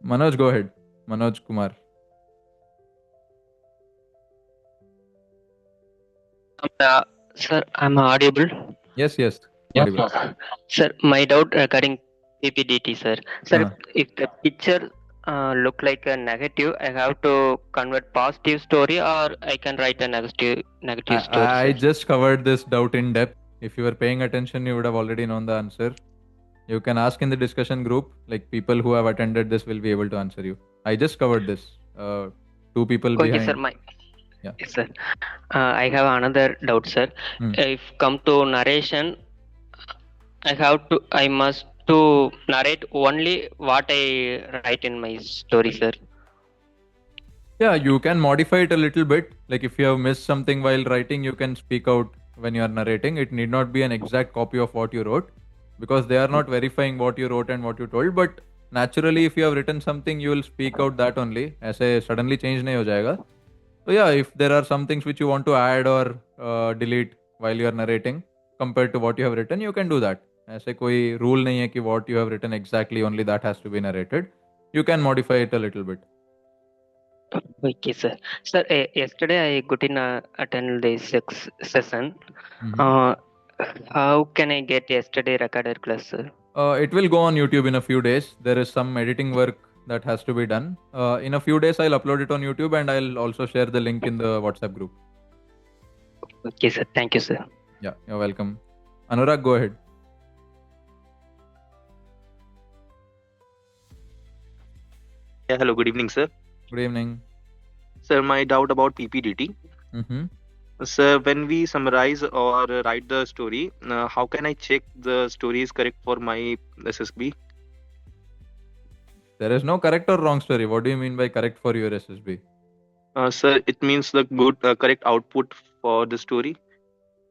Manoj, go ahead. Manoj Kumar. Sir, I'm audible. Yes, yes. Yeah. Audible. Sir, my doubt regarding PPDT, sir. Sir, Uh, if the picture look like a negative, I have to convert positive story, or I can write a negative story, I sir. just covered this doubt in depth. If you were paying attention, you would have already known the answer. You can ask in the discussion group, like people who have attended this will be able to answer you. I just covered this. Two people Okay, sir. behind. Yeah. Yes, sir. I have another doubt, sir. Hmm. If come to narration, I must to narrate only what I write in my story, sir. Yeah, you can modify it a little bit. Like if you have missed something while writing, you can speak out when you are narrating. It need not be an exact copy of what you wrote because they are not verifying what you wrote and what you told. But naturally, if you have written something, you will speak out that only. ऐसे suddenly change नहीं हो जाएगा. So yeah, if there are some things which you want to add or delete while you are narrating compared to what you have written, you can do that. ऐसे कोई rule नहीं है कि what you have written exactly only that has to be narrated. You can modify it a little bit. Okay, sir. Sir, yesterday I got in attend the session. Mhm. Uh, how can I get yesterday recorded class, sir? It will go on YouTube in a few days. There is some editing work that has to be done. In a few days, I'll upload it on YouTube and I'll also share the link in the WhatsApp group. Okay, sir. Thank you, sir. Yeah, you're welcome. Anurag, go ahead. Yeah, hello, good evening, sir. Good evening. Sir, my doubt about PPDT. Mm-hmm. Sir, when we summarize or write the story, how can I check the story is correct for my SSB? There is no correct or wrong story. What do you mean by correct for your SSB? Sir, it means the good, correct output for the story.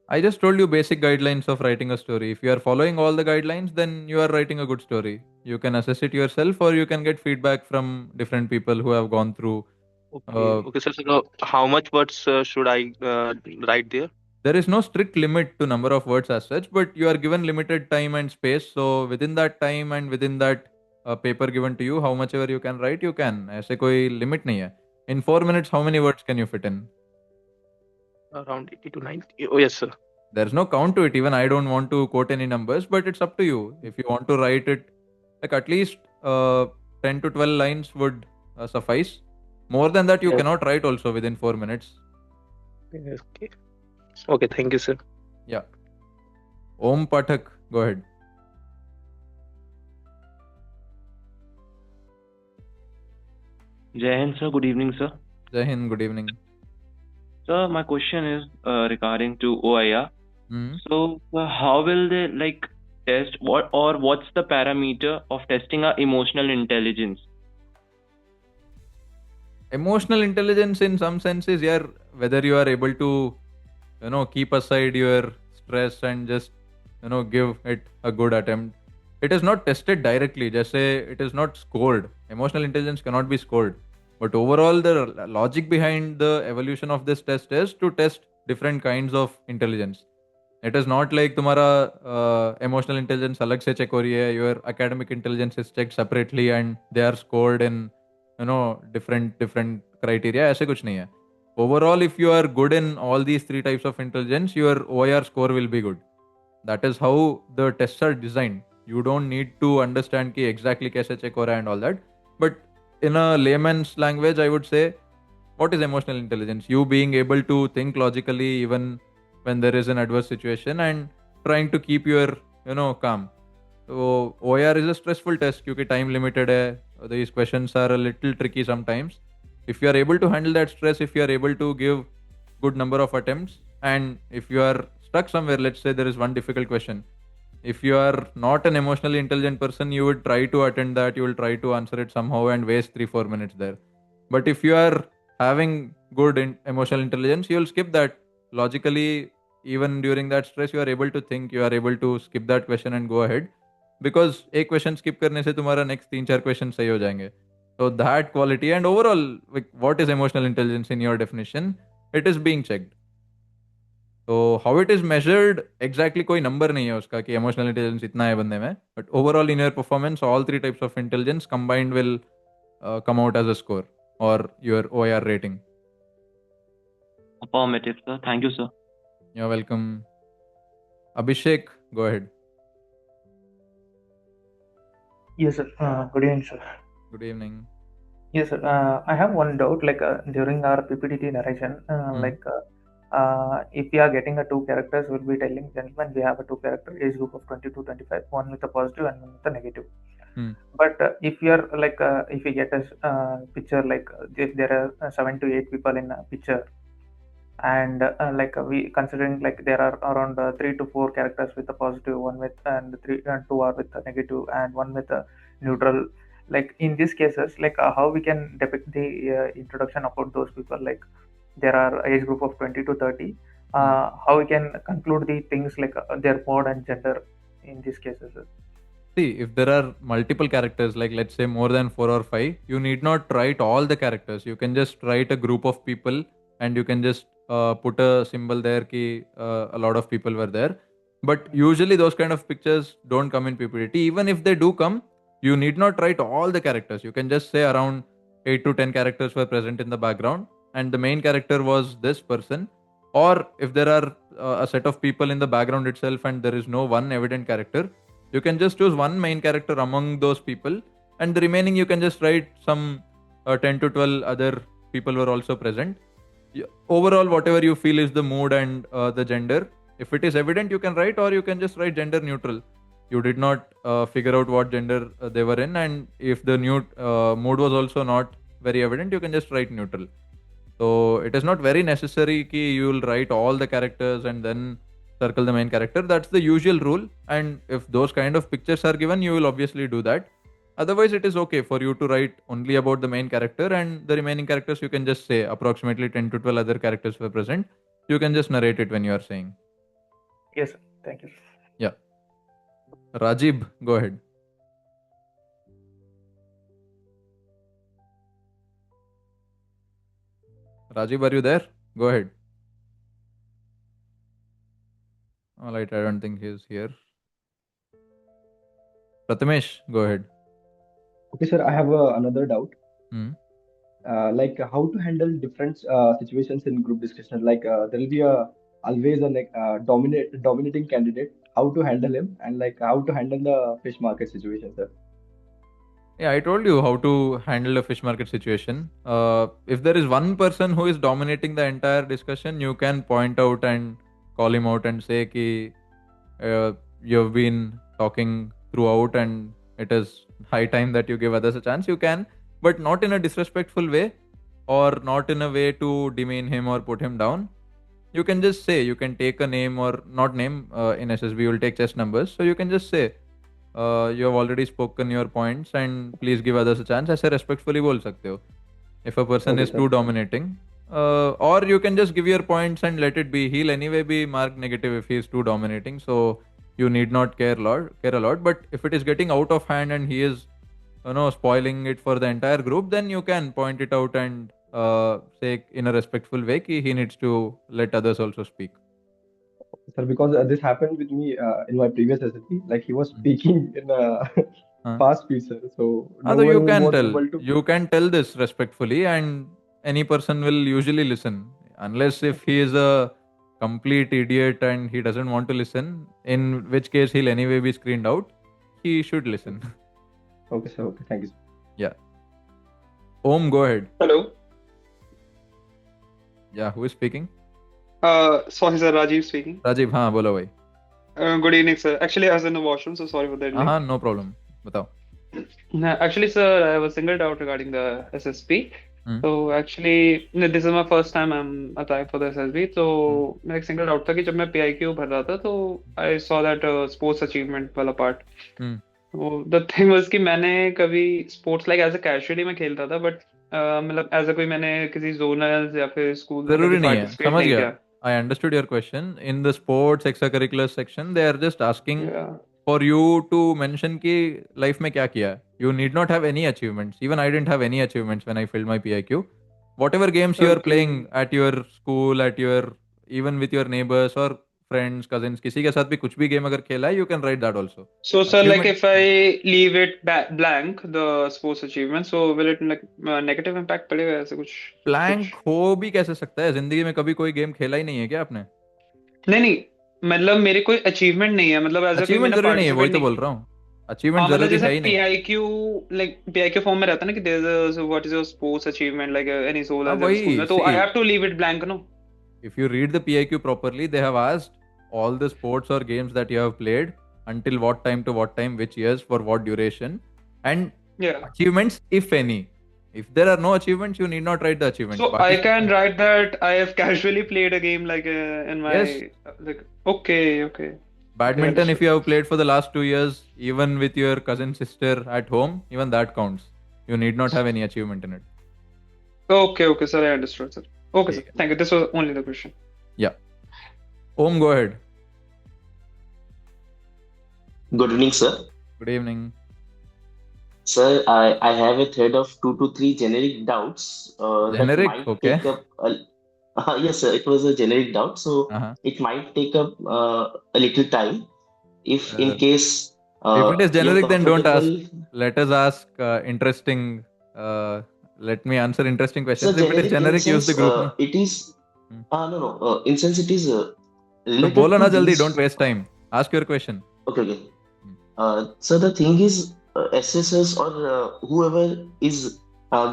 I just told you basic guidelines of writing a story. If you are following all the guidelines, then you are writing a good story. You can assess it yourself or you can get feedback from different people who have gone through. Okay, sir. So, how much words should I write there? There is no strict limit to number of words as such, but you are given limited time and space. So within that time and within that paper given to you, how much ever you can write, you can. ऐसे कोई limit नहीं है. In 4 minutes, how many words can you fit in? Around 80 to 90. Oh, yes, sir. There's no count to it. Even I don't want to quote any numbers, but it's up to you. If you want to write it, like at least 10 to 12 lines would suffice. More than that, you Yes. cannot write also within 4 minutes. Yes, okay. Okay, thank you, sir. Yeah. Om Pathak, go ahead. Jai Hind, sir. Good evening, sir. Jai Hind, good evening. Sir, my question is regarding to OIR. Hmm. So, how will they test what's the parameter of testing our emotional intelligence? Emotional intelligence in some senses, yeah, whether you are able to, keep aside your stress and just, give it a good attempt. It is not tested directly. Just say it is not scored. Emotional intelligence cannot be scored. But overall, the logic behind the evolution of this test is to test different kinds of intelligence. It is not like तुम्हारा emotional intelligence अलग से check हो रही है, your academic intelligence is checked separately and they are scored in different criteria. ऐसे कुछ नहीं है. Overall, if you are good in all these three types of intelligence, your OIR score will be good. That is how the tests are designed. You don't need to understand कि exactly कैसे check हो रहा है and all that. But in a layman's language, I would say, what is emotional intelligence? You being able to think logically even when there is an adverse situation and trying to keep your calm. So OIR is a stressful test because time limited hai. These questions are a little tricky sometimes. If you are able to handle that stress, if you are able to give good number of attempts, and if you are stuck somewhere, let's say there is one difficult question. If you are not an emotionally intelligent person, you would try to attend that, you will try to answer it somehow and waste 3-4 minutes there. But if you are having good emotional intelligence, you will skip that logically. Even during that stress, you are able to think, you are able to skip that question and go ahead, because एक question skip करने से तुम्हारा next 3-4 question सही हो जाएंगे. So that quality and overall, like, what is emotional intelligence in your definition? It is being checked. So how it is measured exactly, कोई number नहीं है उसका कि emotional intelligence इतना है बंदे में. But overall in your performance, all three types of intelligence combined will come out as a score or your OIR rating? Affirmative, sir. Thank you, sir. You're welcome. Abhishek, go ahead. Yes, sir. Good evening, sir. Good evening. Yes, sir. I have one doubt. Like during our PPDT narration, if we are getting a two characters, we'll be telling gentlemen we have a two character age group of 20 to 25, one with a positive and one with a negative. But if we are like if we get a picture like if there are 7 to 8 people in a picture, and we considering like there are around 3 to 4 characters with a positive, one with and three and two are with a negative, and one with a neutral. Like in these cases, like how we can depict the introduction about those people, like there are age group of 20 to 30, how we can conclude the things like their mode and gender in these cases. See, if there are multiple characters, like let's say more than 4 or 5, you need not write all the characters. You can just write a group of people and you can just put a symbol there ki a lot of people were there. But usually those kind of pictures don't come in PPDT. Even if they do come, you need not write all the characters. You can just say around 8 to 10 characters were present in the background and the main character was this person. Or if there are a set of people in the background itself and there is no one evident character, you can just choose one main character among those people, and the remaining you can just write some 10 to 12 other people were also present. Overall, whatever you feel is the mood and the gender. If it is evident, you can write, or you can just write gender neutral. You did not figure out what gender they were in, and if the mood was also not very evident, you can just write neutral. So it is not very necessary ki you will write all the characters and then circle the main character. That's the usual rule, and if those kind of pictures are given, you will obviously do that. Otherwise, it is okay for you to write only about the main character, and the remaining characters you can just say approximately 10 to 12 other characters were present. You can just narrate it when you are saying. Yes, sir. Thank you. Yeah. Rajib, go ahead. Rajib, are you there? Go ahead. All right, I don't think he's here. Prathamesh, go ahead. Okay, sir, I have another doubt. Hmm. Like how to handle different situations in group discussion. Like there will be always a like dominating candidate. How to handle him, and like how to handle the fish market situation, sir. Yeah, I told you how to handle a fish market situation. If there is one person who is dominating the entire discussion, you can point out and call him out and say ki you've been talking throughout and it is high time that you give others a chance. You can, but not in a disrespectful way or not in a way to demean him or put him down. You can just say, you can take a name or not name. In SSB you will take chess numbers, so you can just say you have already spoken your points and please give others a chance. ऐसे respectfully बोल सकते हो if a person Okay, is sir. too dominating. Or you can just give your points and let it be. He'll anyway be marked negative if he is too dominating, so you need not care a lot. But if it is getting out of hand and he is spoiling it for the entire group, then you can point it out and say in a respectful way कि he needs to let others also speak. Sir, because this happened with me in my previous SSB. Like he was speaking in a Huh? fast speed, sir. So no So you one can was tell. able to. You can tell this respectfully, and any person will usually listen, unless if he is a complete idiot and he doesn't want to listen. In which case he'll anyway be screened out. He should listen. Okay, sir. Okay, thank you, sir. Yeah. Om, go ahead. Hello. Yeah, who is speaking? Sorry, sir. Rajiv speaking. Rajiv, हाँ बोलो भाई. Good evening, sir. Actually, I was in the washroom, so sorry for that delay. हाँ, no problem. बताओ. Actually, sir, I was singled out regarding the SSB. So actually, this is my first time I'm applying for the SSB. So मैं एक singled out था कि जब मैं PIQ भर रहा था, तो I saw that sports achievement वाला part. So the thing was कि मैंने कभी sports like as a casually मैं खेलता था, but मतलब as a कोई मैंने किसी zonals या फिर school में जरूरी कभी नहीं है. participate समझ नहीं गया. किया. I understood your question. In the sports extracurricular section, they are just asking Yeah. for you to mention कि life में क्या किया. You need not have any achievements. Even I didn't have any achievements when I filled my PIQ. Whatever games you are Okay. playing at your school, even with your neighbors, or friends, cousins, किसी के साथ भी कुछ भी game अगर खेला है, you can write that also. So, sir, like Achievement, if I leave it blank, the sports achievement, so will it like negative impact पड़ेगा ऐसे कुछ blank हो भी कैसे सकता है? जिंदगी में कभी कोई गेम खेला ही नहीं है क्या आपने? नहीं मतलब मेरे कोई अचीवमेंट नहीं है, मतलब ऐसा कोई अचीवमेंट मैंने जरूरी नहीं है, वही पार्टिसिपेट तो नहीं। बोल रहा हूँ. अचीवमेंट हाँ मतलब जरूरी जैसे है ही नहीं. पीआईक्यू, लाइक पीआईक्यू फॉर्म में रहता है ना कि there is what is your sports achievement like any soul हाँ एज इन स्कूल वही, में, तो I see, have to leave it blank no. if you read the PIQ properly, they have asked all the sports or games that you have played, until what time to what time, which years, for what duration, and Yeah, achievements, if any. If there are no achievements, you need not write the achievements. so I बाकी सब can तो- write that I have casually played a game like in my Yes, like okay, badminton, if understood. you have played for the last 2 years, even with your cousin sister at home, even that counts. You need not have any achievement in it. Okay, sir, I understood, sir. Okay, sir, ठीक है. thank you, this was only the question. Yeah. Om, go ahead. Good evening, sir. Good evening. Sir, I have a thread of 2 to 3 generic doubts that Generic, might okay. take up. Yes, sir, it was a generic doubt, so Uh-huh. it might take up a little time. If in case If it is you're generic, then don't ask. comfortable. Let us ask interesting. Let me answer interesting Sir, questions. If it is generic in generic, use sense the group name. it is. Hmm. No, no. In sense it is So related बोलो ना to जल्दी. these. Don't waste time. Ask your question. Okay. So the thing is, SSS or whoever is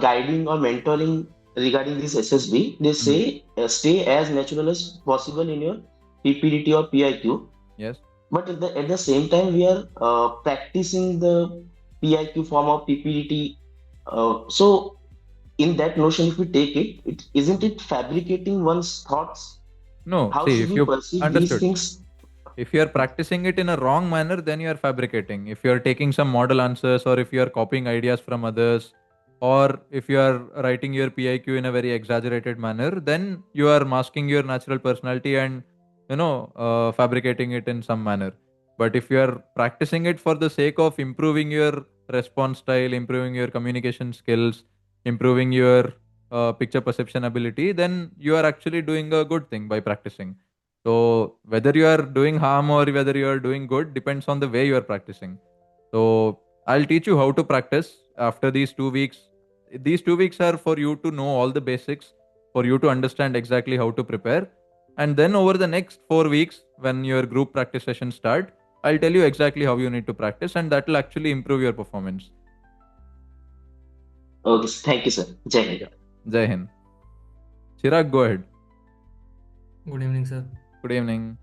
guiding or mentoring regarding this SSB, they say stay as natural as possible in your PPDT or PIQ. Yes. But at the same time, we are practicing the PIQ form of PPDT. So in that notion, if we take it isn't it fabricating one's thoughts? No. How See, should if we you perceive these understood. things? If you are practicing it in a wrong manner, then you are fabricating. If you are taking some model answers, or if you are copying ideas from others, or if you are writing your PIQ in a very exaggerated manner, then you are masking your natural personality and fabricating it in some manner. But if you are practicing it for the sake of improving your response style, improving your communication skills, improving your picture perception ability, then you are actually doing a good thing by practicing. So whether you are doing harm or whether you are doing good depends on the way you are practicing. So I'll teach you how to practice after these 2 weeks. These 2 weeks are for you to know all the basics, for you to understand exactly how to prepare. And then over the next 4 weeks, when your group practice sessions start, I'll tell you exactly how you need to practice, and that will actually improve your performance. Okay, thank you, sir. Jai Hind. Yeah. Jai Hind. Chirag, go ahead. Good evening, sir. Good evening.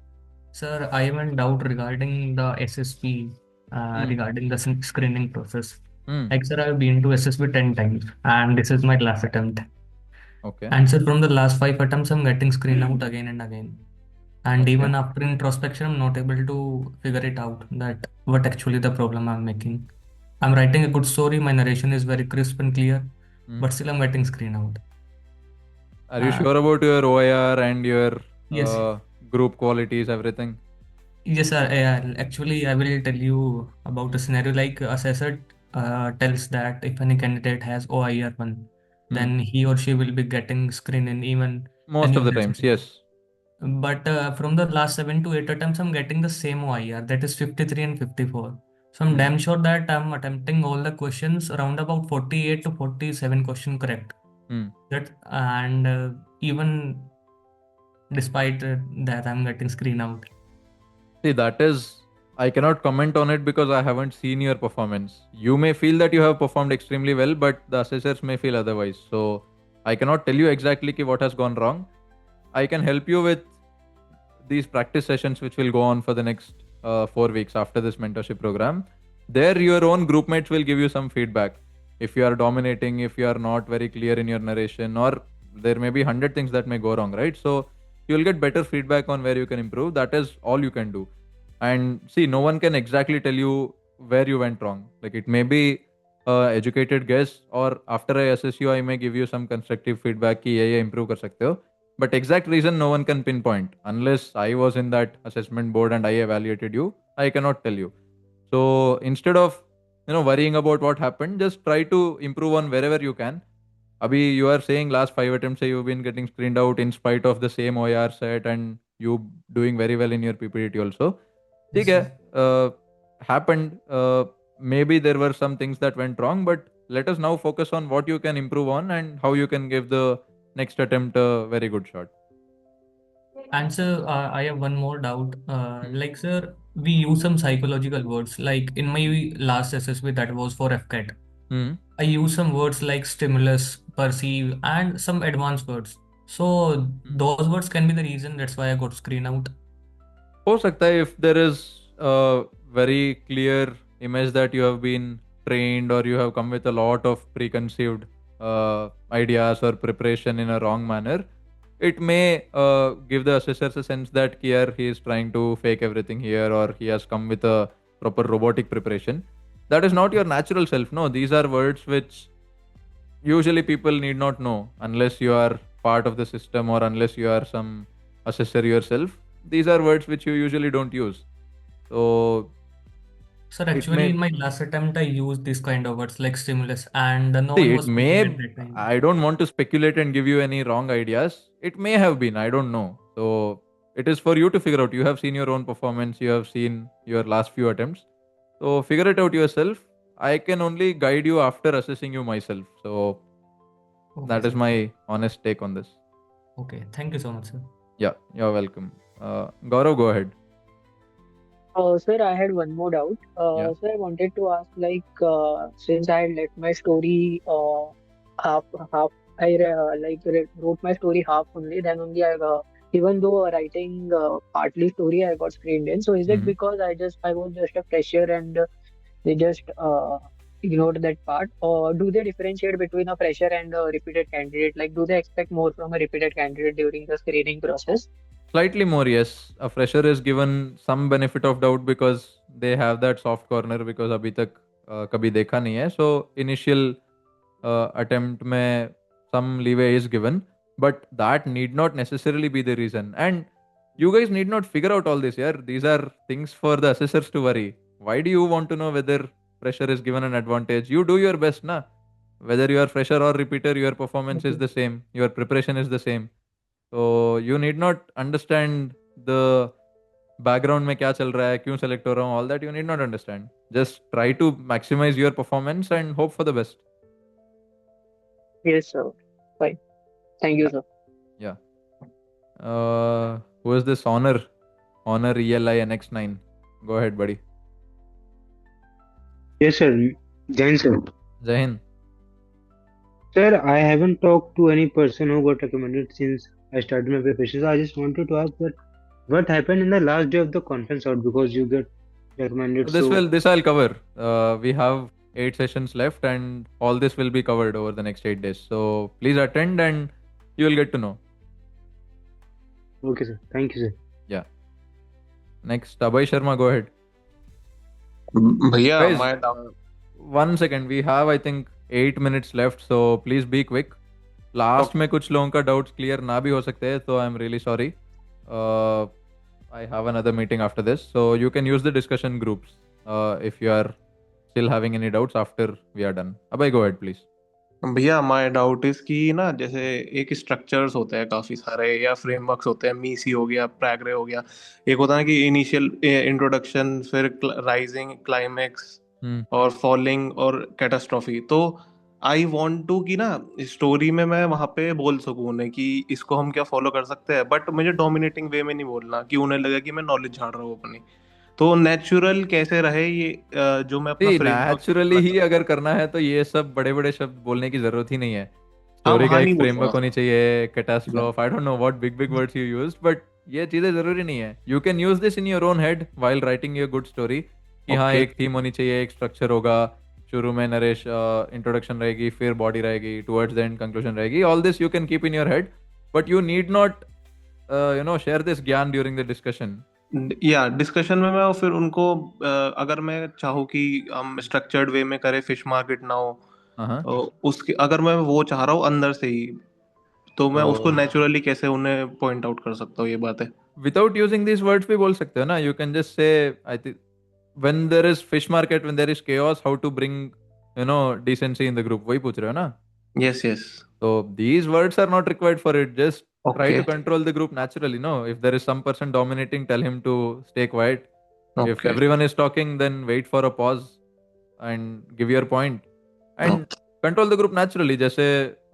Sir, I have a doubt regarding the SSP, regarding the screening process. Like, sir, I've been to SSB 10 times, and this is my last attempt. Okay. And sir, from the last 5 attempts, I'm getting screened out again and again. And Okay. even after introspection, I'm not able to figure it out that what actually the problem I'm making. I'm writing a good story, my narration is very crisp and clear, but still I'm getting screened out. Are you sure about your OIR and your Yes. group qualities, everything? Yes, sir. Actually, I will tell you about a scenario like assessor tells that if any candidate has OIR1, then he or she will be getting screened in even Most any of the the times, SSB. yes. But from the last 7 to 8 attempts, I'm getting the same OIR, that is 53 and 54. So I'm damn sure that I'm attempting all the questions around about 48 to 47 question correct. That and even despite that, I'm getting screened out. See, that is, I cannot comment on it because I haven't seen your performance. You may feel that you have performed extremely well, but the assessors may feel otherwise. So I cannot tell you exactly what has gone wrong. I can help you with these practice sessions, which will go on for the next 4 weeks after this mentorship program. There, your own group mates will give you some feedback. If you are dominating, if you are not very clear in your narration, or there may be 100 things that may go wrong, right? So you'll get better feedback on where you can improve. That is all you can do. And see, no one can exactly tell you where you went wrong. Like, it may be educated guess, or after I assess you, I may give you some constructive feedback ki ye improve kar sakte ho. But exact reason no one can pinpoint unless I was in that assessment board and I evaluated you. I cannot tell you. So instead of worrying about what happened, just try to improve on wherever you can. Abhi, you are saying last 5 attempts you've been getting screened out in spite of the same OIR set, and you doing very well in your PPDT also. Yes, ठीक है, sir. happened. Maybe there were some things that went wrong, but let us now focus on what you can improve on and how you can give the next attempt a very good shot. And sir, I have one more doubt. Like, sir, we use some psychological words. Like in my last SSB that was for AFCAT, Hmm. I use some words like stimulus, perceive, and some advanced words. So those words can be the reason. That's why I got screen out. हो सकता है, if there is a very clear image that you have been trained or you have come with a lot of preconceived ideas or preparation in a wrong manner, it may give the assessors a sense that here he is trying to fake everything here, or he has come with a proper robotic preparation. That is not your natural self. No, these are words which usually people need not know unless you are part of the system or unless you are some assessor yourself. These are words which you usually don't use. So Sir, it actually, may in my last attempt, I used this kind of words like stimulus, and no see, one it was speaking at may, that time. I don't want to speculate and give you any wrong ideas. It may have been, I don't know. So it is for you to figure out. You have seen your own performance, you have seen your last few attempts. So figure it out yourself. I can only guide you after assessing you myself. So Okay, that is sir. my honest take on this. Okay, thank you so much, sir. Yeah, you're welcome. Gaurav, go ahead. Sir, I had one more doubt. Yeah. Sir, I wanted to ask, since I had let my story half, half, wrote my story half only. Then only even though writing partly story, I got screened in. So is it Mhm. because I was just a fresher and they just ignored that part, or do they differentiate between a fresher and a repeated candidate? Like, do they expect more from a repeated candidate during the screening process? Slightly more, yes. A fresher is given some benefit of doubt because they have that soft corner because अभी तक कभी देखा नहीं है. So initial attempt में some leeway is given, but that need not necessarily be the reason. And you guys need not figure out all this, yeah. These are things for the assessors to worry. Why do you want to know whether fresher is given an advantage? You do your best, na. Whether you are fresher or repeater, your performance is Okay. the same. Your preparation is the same. So you need not understand the background में क्या चल रहा है, क्यों select हो रहा हूँ, all that you need not understand. Just try to maximize your performance and hope for the best. Yes, sir. Fine. Thank you, sir. Yeah. Who is this Honor? Honor ELI NX9. Go ahead, buddy. Yes, sir. Jain, sir. Jai Hind. Sir, I haven't talked to any person who got recommended since I started my preparation. So I just wanted to ask that what happened in the last day of the conference out because you get recommended. So This I'll cover. We have 8 sessions left, and all this will be covered over the next 8 days. So please attend, and you will get to know. okay, sir. Thank you, sir. Yeah. Next, Abhay Sharma, go ahead. भैया Guys, my doubt. 1 second. We have, I think, 8 minutes left, so please be quick. Last में कुछ लोगों का doubts clear ना भी हो सकते हैं, तो I am really sorry. I have another meeting after this, so you can use the discussion groups if you are still having any doubts after we are done. Abhay, go ahead, please. भैया my doubt is कि ना जैसे एक structures होते हैं काफी सारे या फ्रेमवर्क्स होते हैं, मीसी हो गया, प्रैगरे हो गया. एक होता है कि इनिशियल इंट्रोडक्शन, फिर राइजिंग, क्लाइमेक्स और फॉलिंग और कैटास्ट्रॉफी. तो आई वांट टू कि ना स्टोरी में मैं वहां पे बोल सकूं उन्हें कि इसको हम क्या फॉलो कर सकते हैं, बट मुझे डोमिनेटिंग वे में नहीं बोलना कि उन्हें लगे कि मैं नॉलेज झाड़ रहा हूँ अपनी. तो नेचुरल कैसे रहे ये जो मैं अपना फ्रेमवर्क नेचुरली ही अगर करना है तो ये सब बड़े बड़े शब्द बोलने की जरूरत ही नहीं है. हाँ स्टोरी का वहां एक नहीं बोल फ्रेमवर्क रहा. होनी चाहिए, catastrophe, I don't know what big words you used, but ये चीजें जरूरी नहीं है. You can use this in your own head while writing your good story कि हाँ ओके एक थीम होनी चाहिए, एक स्ट्रक्चर होगा, शुरू में नरेश इंट्रोडक्शन रहेगी, फिर बॉडी रहेगी, टुवर्ड्स द एंड कंक्लूजन रहेगी. All this you can keep in your head, but you need not share this ज्ञान ड्यूरिंग द डिस्कशन. या डिस्कशन में मैं फिर उनको अगर मैं चाहूँ कि हम स्ट्रक्चर्ड वे में करें, फिश मार्केट ना हो, उसके अगर मैं वो चाह रहा हूँ अंदर से ही, तो मैं उसको नेचुरली कैसे उन्हें पॉइंट आउट कर सकता हूँ ये बात है. विदाउट यूजिंग दिस वर्ड्स भी बोल सकते हो ना. You can just say I think when there is fish market, when there is chaos, how to bring decency in the group. वही पूछ रहे हो ना? Yes. So these words are not required for it. Just Try to Okay. control the group naturally. No, if there is some person dominating, tell him to stay quiet. If Okay. everyone is talking, then wait for a pause and give your point and Okay. control the group naturally. Just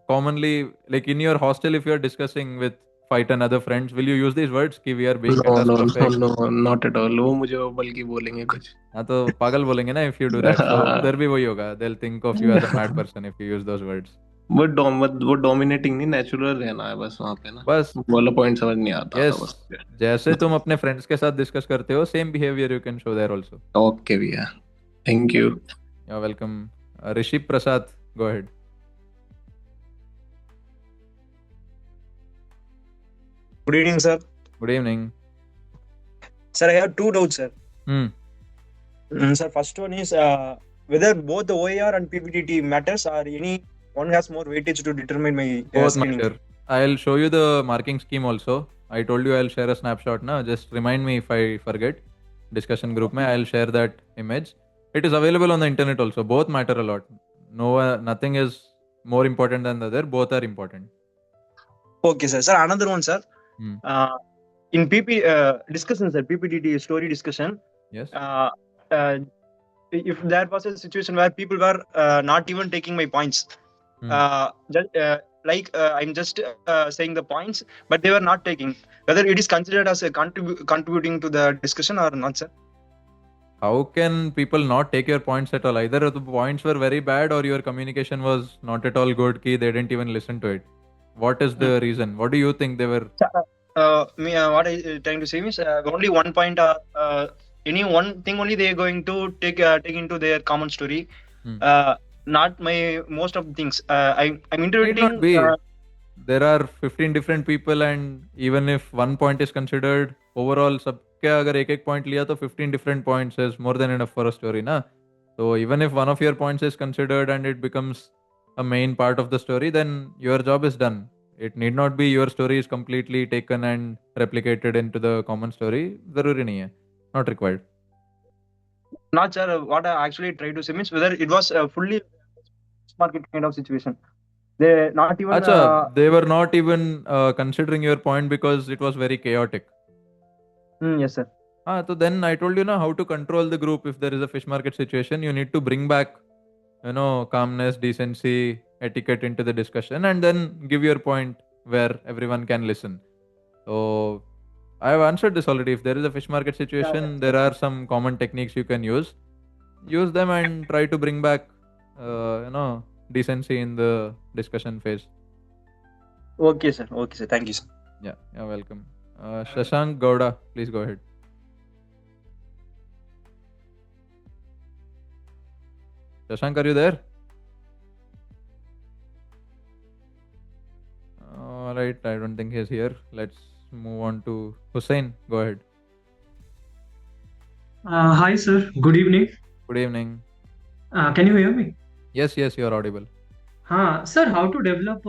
commonly, like in your hostel, if you are discussing with 5 10 other friends, will you use these words? Ki we are being No, no, no, catastrophic. no, not at all. वो मुझे वो बल्कि बोलेंगे कुछ. हाँ तो पागल बोलेंगे ना if you do that. So उधर भी वही होगा. They'll think of you as a mad person if you use those words. वो डोमिनेटिंग नहीं, नेचुरल रहना है बस वहाँ पे ना. बस वो वाला पॉइंट समझ नहीं आता था yes, बस. जैसे तुम अपने फ्रेंड्स के साथ डिस्कस करते हो, same behaviour you can show there also. Okay भैया, thank you. You are welcome. Rishi Prasad, go ahead. Good evening, sir. Good evening. Sir, I have two doubts, sir. Hmm. Sir, first one is whether both the OER and PPDT matters or any one has more weightage to determine my Both screening. matter. I'll show you the marking scheme also. I told you I'll share a snapshot now. Just remind me if I forget. Discussion group mein I'll share that image. It is available on the internet also. Both matter a lot. No, nothing is more important than the other. Both are important. Okay, sir. Sir, another one, sir. Hmm. In PP discussion, sir, PPDT story discussion. Yes. If there was a situation where people were not even taking my points, I'm just saying the points, but they were not taking. Whether it is considered as a contributing to the discussion or not, sir? How can people not take your points at all? Either the points were very bad or your communication was not at all good. Ki they didn't even listen to it. What is the reason? What do you think they were? What I trying to say is only one point. Any one thing only they are going to take into their common story. Not my most of the things. I'm interpreting. There are 15 different people, and even if one point is considered, overall सबके अगर एक point लिया तो 15 different points is more than enough for a story, ना? So even if one of your points is considered and it becomes a main part of the story, then your job is done. It need not be your story is completely taken and replicated into the common story. ज़रूरी नहीं है. Not required. Not sir. What I actually tried to say means whether it was fully market kind of situation. They not even. They were not even considering your point because it was very chaotic. Yes, sir. So then I told you now how to control the group if there is a fish market situation. You need to bring back, calmness, decency, etiquette into the discussion, and then give your point where everyone can listen. So I have answered this already. If there is a fish market situation, there are some common techniques you can use. Use them and try to bring back, decency in the discussion phase. Okay, sir. Okay, sir. Thank you, sir. Yeah, you're welcome. Shashank Gowda, please go ahead. Shashank, are you there? All right, I don't think he's here. Let's move on to Hussein. Go ahead. Hi, sir. Good evening. Good evening. Can you hear me? Yes, you are audible. Sir, how to develop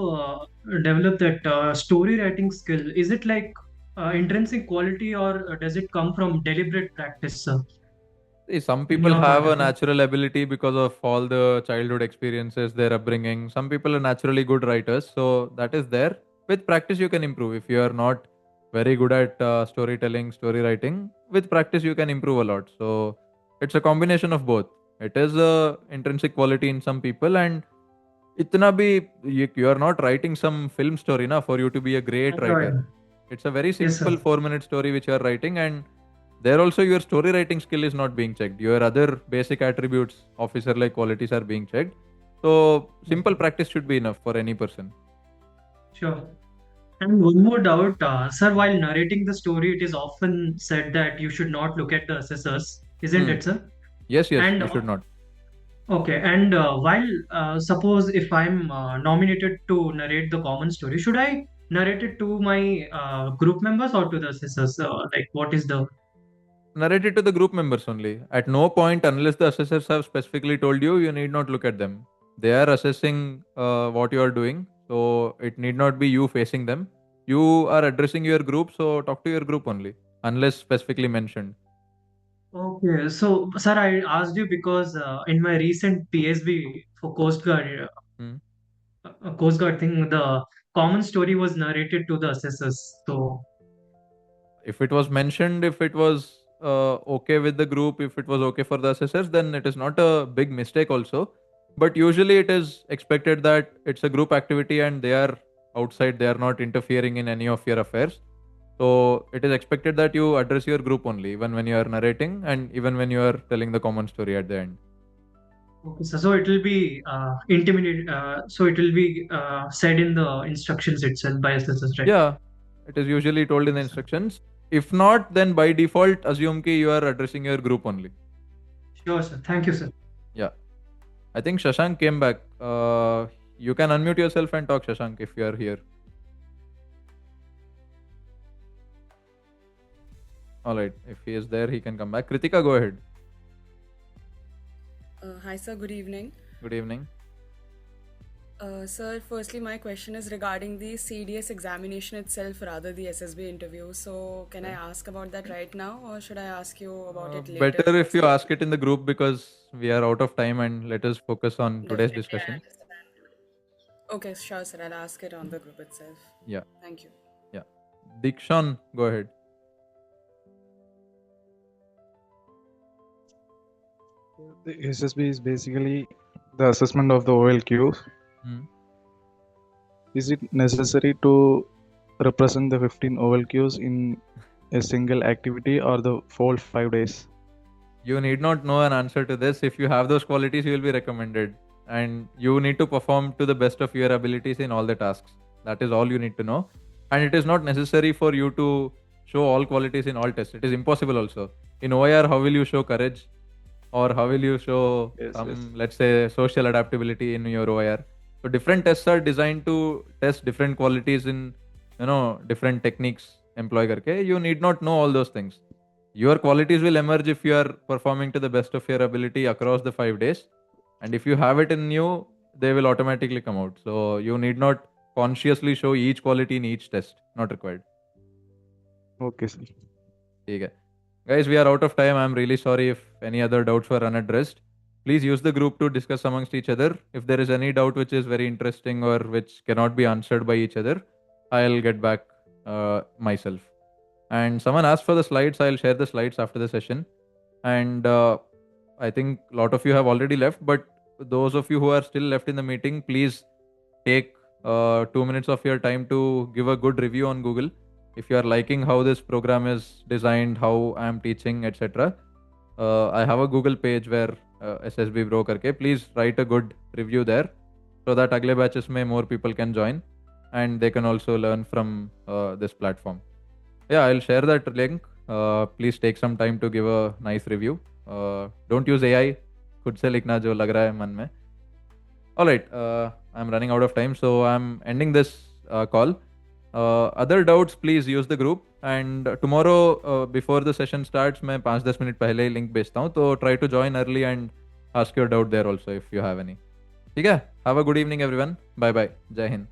that story writing skill? Is it like intrinsic quality or does it come from deliberate practice, sir? See, some people have a natural ability because of all the childhood experiences, their upbringing. Some people are naturally good writers, so that is there. With practice, you can improve. If you are not very good at storytelling, story writing, with practice, you can improve a lot. So it's a combination of both. It is a intrinsic quality in some people, and itna bhi you are not writing some film story na for you to be a great writer. It's a very simple 4-minute story which you are writing, and there also your story writing skill is not being checked. Your other basic attributes, officer-like qualities are being checked. So simple practice should be enough for any person. Sure. And one more doubt, sir, while narrating the story, it is often said that you should not look at the assessors, isn't it, sir? Yes, you should not. Okay, and while suppose if I'm nominated to narrate the common story, should I narrate it to my group members or to the assessors? Like, what is the narrate it to the group members only. At no point, unless the assessors have specifically told you, you need not look at them. They are assessing what you are doing, so it need not be you facing them. You are addressing your group, so talk to your group only, unless specifically mentioned. Okay, so sir, I asked you because in my recent PSB for Coast Guard, Coast Guard thing, the common story was narrated to the assessors. So if it was mentioned, if it was okay with the group, if it was okay for the assessors, then it is not a big mistake also. But usually it is expected that it's a group activity and they are outside, they are not interfering in any of your affairs. So it is expected that you address your group only, even when you are narrating and even when you are telling the common story at the end. okay, so it will be intimidated. So it will be said in the instructions itself by assessors, right? Yeah, it is usually told in the instructions. If not, then by default assume ki you are addressing your group only. Sure, sir. Thank you, sir. Yeah, I think Shashank came back. You can unmute yourself and talk, Shashank, if you are here. All right, if he is there, he can come back. Kritika, go ahead. Hi, sir. Good evening. Good evening. Sir, firstly, my question is regarding the CDS examination itself, rather the SSB interview. So, can I ask about that right now, or should I ask you about it later? Better if you ask it in the group, because we are out of time and let us focus on today's discussion. Okay, sure, sir. I'll ask it on the group itself. Yeah. Thank you. Yeah. Dikshan, go ahead. The SSB is basically the assessment of the OLQs. Is it necessary to represent the 15 OLQs in a single activity or the full 5 days? You need not know an answer to this. If you have those qualities, you will be recommended. And you need to perform to the best of your abilities in all the tasks. That is all you need to know. And it is not necessary for you to show all qualities in all tests. It is impossible also. In OIR, how will you show courage? Or how will you show let's say, social adaptability in your OIR? So different tests are designed to test different qualities in, different techniques employ karke. You need not know all those things. Your qualities will emerge if you are performing to the best of your ability across the 5 days. And if you have it in you, they will automatically come out. So you need not consciously show each quality in each test. Not required. Okay, sir. Okay. Guys, we are out of time. I'm really sorry if any other doubts were unaddressed. Please use the group to discuss amongst each other. If there is any doubt which is very interesting or which cannot be answered by each other, I'll get back myself. And someone asked for the slides. I'll share the slides after the session. And I think a lot of you have already left, but those of you who are still left in the meeting, please take 2 minutes of your time to give a good review on Google. If you are liking how this program is designed, how I am teaching, etc. I have a Google page where SSB Bro karke. Please write a good review there so that agle batches mein more people can join and they can also learn from this platform. Yeah, I'll share that link. Please take some time to give a nice review. Don't use AI. खुद से लिखना जो लग रहा है मन में. All right, I'm running out of time, so I'm ending this call. Other doubts, please use the group. And tomorrow, before the session starts, मैं 5-10 minute पहले ही link भेजता हूँ. तो try to join early and ask your doubt there also if you have any. ठीक है? Have a good evening, everyone. Bye bye. Jai Hind.